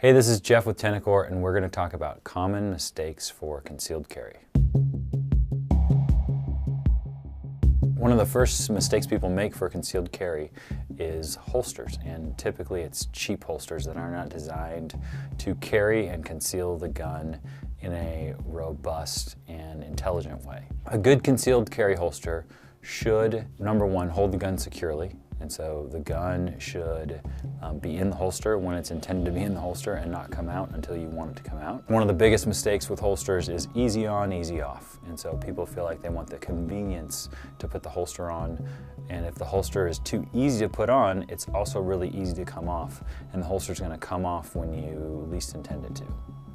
Hey, this is Jeff with Tenacor, and we're going to talk about common mistakes for concealed carry. One of the first mistakes people make for concealed carry is holsters, and typically it's cheap holsters that are not designed to carry and conceal the gun in a robust and intelligent way. A good concealed carry holster should, number one, hold the gun securely. And so the gun should be in the holster when it's intended to be in the holster and not come out until you want it to come out. One of the biggest mistakes with holsters is easy on, easy off. And so people feel like they want the convenience to put the holster on. And if the holster is too easy to put on, it's also really easy to come off. And the holster is going to come off when you least intend it to.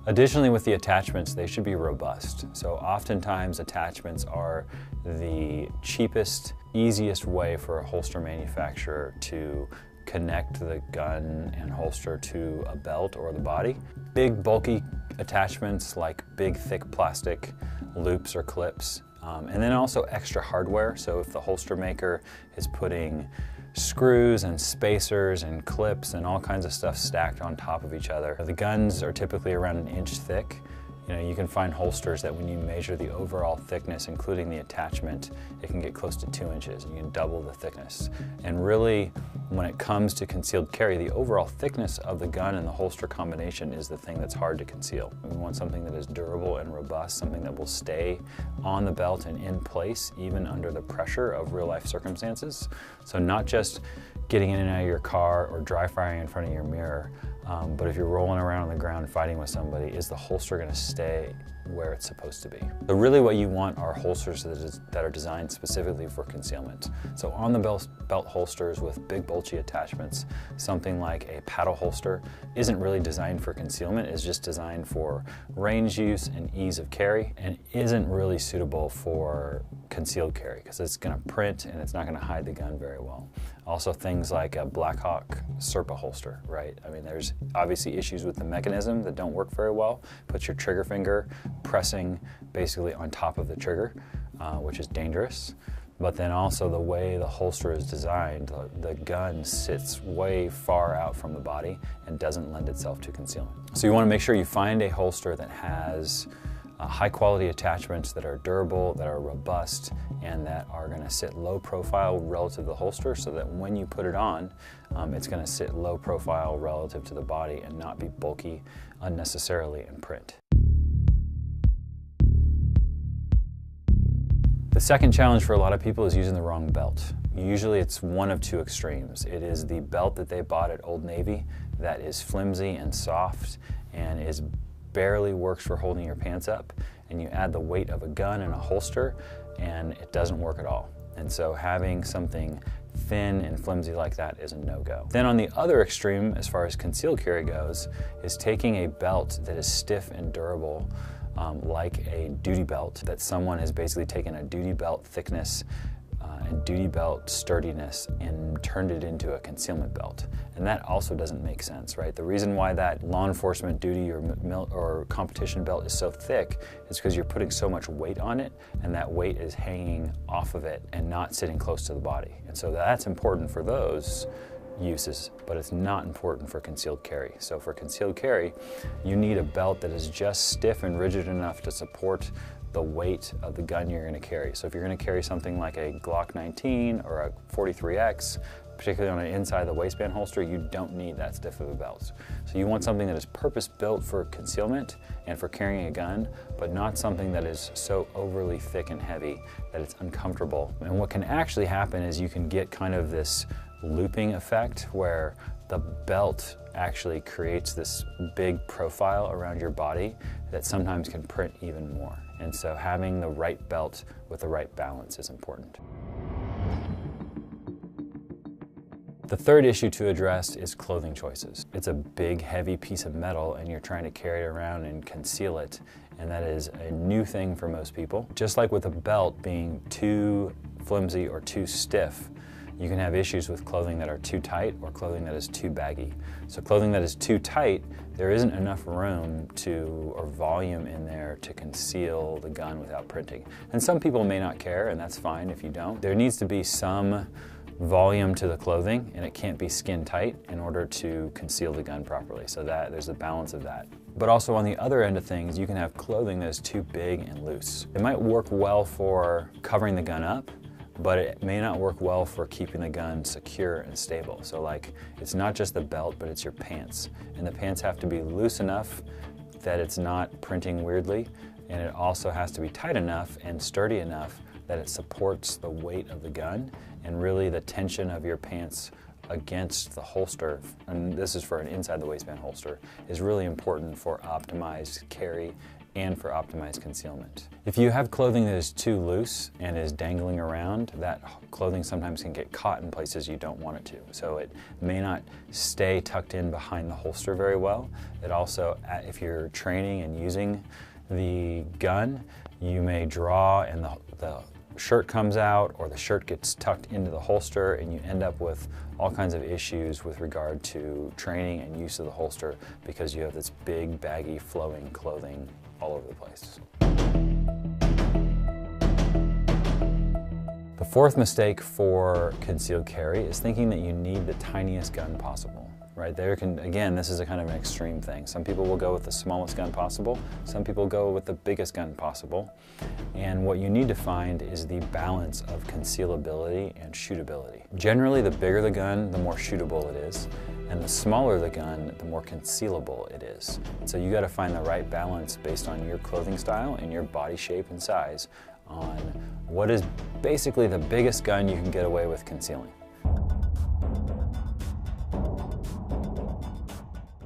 Additionally, with the attachments, they should be robust. So oftentimes attachments are the cheapest, easiest way for a holster manufacturer to connect the gun and holster to a belt or the body. Big bulky attachments like big thick plastic loops or clips, and then also extra hardware. So if the holster maker is putting screws and spacers and clips and all kinds of stuff stacked on top of each other. The guns are typically around an inch thick. You can find holsters that when you measure the overall thickness, including the attachment, it can get close to 2 inches. You can double the thickness. And really, when it comes to concealed carry, the overall thickness of the gun and the holster combination is the thing that's hard to conceal. We want something that is durable and robust, something that will stay on the belt and in place, even under the pressure of real-life circumstances. So not just getting in and out of your car or dry firing in front of your mirror, but if you're rolling around on the ground fighting with somebody, is the holster going to stay where it's supposed to be? So really what you want are holsters that are designed specifically for concealment. So on the belt holsters with big bulgy attachments, something like a paddle holster isn't really designed for concealment, it's just designed for range use and ease of carry, and isn't really suitable for concealed carry because it's going to print and it's not going to hide the gun very well. Also things like a Blackhawk Serpa holster, right? I mean, there's obviously issues with the mechanism that don't work very well. Puts your trigger finger pressing basically on top of the trigger, which is dangerous. But then also the way the holster is designed, the gun sits way far out from the body and doesn't lend itself to concealment. So you want to make sure you find a holster that has high quality attachments that are durable, that are robust, and that are going to sit low profile relative to the holster so that when you put it on, it's going to sit low profile relative to the body and not be bulky unnecessarily in print. The second challenge for a lot of people is using the wrong belt. Usually it's one of two extremes. It is the belt that they bought at Old Navy that is flimsy and soft and is barely works for holding your pants up, and you add the weight of a gun and a holster and it doesn't work at all. And so having something thin and flimsy like that is a no-go. Then on the other extreme, as far as concealed carry goes, is taking a belt that is stiff and durable, like a duty belt, that someone has basically taken a duty belt thickness and duty belt sturdiness and turned it into a concealment belt. And that also doesn't make sense, right? The reason why that law enforcement duty or competition belt is so thick is because you're putting so much weight on it, and that weight is hanging off of it and not sitting close to the body. And so that's important for those uses, but it's not important for concealed carry. So for concealed carry, you need a belt that is just stiff and rigid enough to support the weight of the gun you're going to carry. So if you're going to carry something like a Glock 19 or a 43X, particularly on an inside the waistband holster, you don't need that stiff of a belt. So you want something that is purpose-built for concealment and for carrying a gun, but not something that is so overly thick and heavy that it's uncomfortable. And what can actually happen is you can get kind of this looping effect where the belt actually creates this big profile around your body that sometimes can print even more. And so having the right belt with the right balance is important. The third issue to address is clothing choices. It's a big, heavy piece of metal and you're trying to carry it around and conceal it, and that is a new thing for most people. Just like with a belt being too flimsy or too stiff, you can have issues with clothing that are too tight or clothing that is too baggy. So clothing that is too tight, there isn't enough room or volume in there to conceal the gun without printing. And some people may not care, and that's fine if you don't. There needs to be some volume to the clothing, and it can't be skin tight in order to conceal the gun properly. So that there's a balance of that. But also on the other end of things, you can have clothing that is too big and loose. It might work well for covering the gun up, but it may not work well for keeping the gun secure and stable. So like, it's not just the belt, but it's your pants. And the pants have to be loose enough that it's not printing weirdly, and it also has to be tight enough and sturdy enough that it supports the weight of the gun and really the tension of your pants against the holster, and this is for an inside the waistband holster, is really important for optimized carry and for optimized concealment. If you have clothing that is too loose and is dangling around, that clothing sometimes can get caught in places you don't want it to. So it may not stay tucked in behind the holster very well. It also, if you're training and using the gun, you may draw and the shirt comes out, or the shirt gets tucked into the holster, and you end up with all kinds of issues with regard to training and use of the holster because you have this big, baggy, flowing clothing all over the place. The fourth mistake for concealed carry is thinking that you need the tiniest gun possible. Right there again, this is a kind of an extreme thing. Some people will go with the smallest gun possible. Some people go with the biggest gun possible. And what you need to find is the balance of concealability and shootability. Generally, the bigger the gun, the more shootable it is. And the smaller the gun, the more concealable it is. So you got to find the right balance based on your clothing style and your body shape and size on what is basically the biggest gun you can get away with concealing.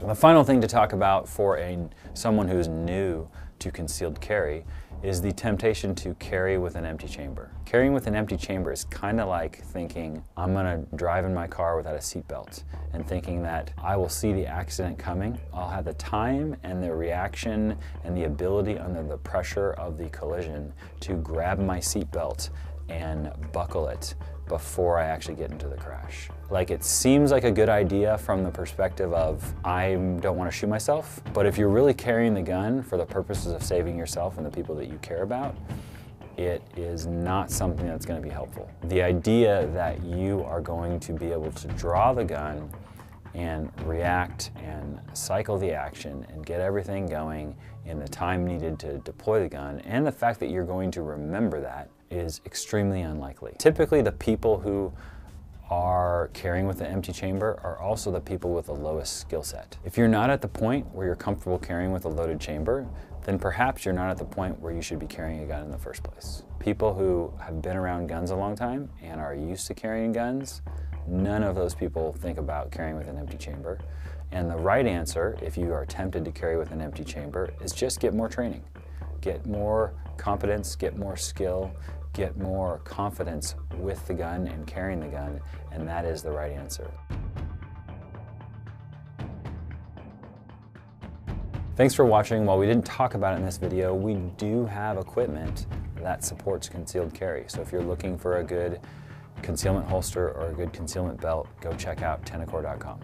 The final thing to talk about for someone who's new to concealed carry is the temptation to carry with an empty chamber. Carrying with an empty chamber is kind of like thinking, I'm gonna drive in my car without a seatbelt, and thinking that I will see the accident coming. I'll have the time and the reaction and the ability under the pressure of the collision to grab my seatbelt and buckle it before I actually get into the crash. Like, it seems like a good idea from the perspective of I don't want to shoot myself, but if you're really carrying the gun for the purposes of saving yourself and the people that you care about, it is not something that's going to be helpful. The idea that you are going to be able to draw the gun and react and cycle the action and get everything going in the time needed to deploy the gun, and the fact that you're going to remember that, is extremely unlikely. Typically, the people who are carrying with an empty chamber are also the people with the lowest skill set. If you're not at the point where you're comfortable carrying with a loaded chamber, then perhaps you're not at the point where you should be carrying a gun in the first place. People who have been around guns a long time and are used to carrying guns, none of those people think about carrying with an empty chamber. And the right answer, if you are tempted to carry with an empty chamber, is just get more training. Get more competence, get more skill, get more confidence with the gun and carrying the gun, and that is the right answer. Thanks for watching. While we didn't talk about it in this video, we do have equipment that supports concealed carry. So if you're looking for a good concealment holster or a good concealment belt, go check out tenacor.com.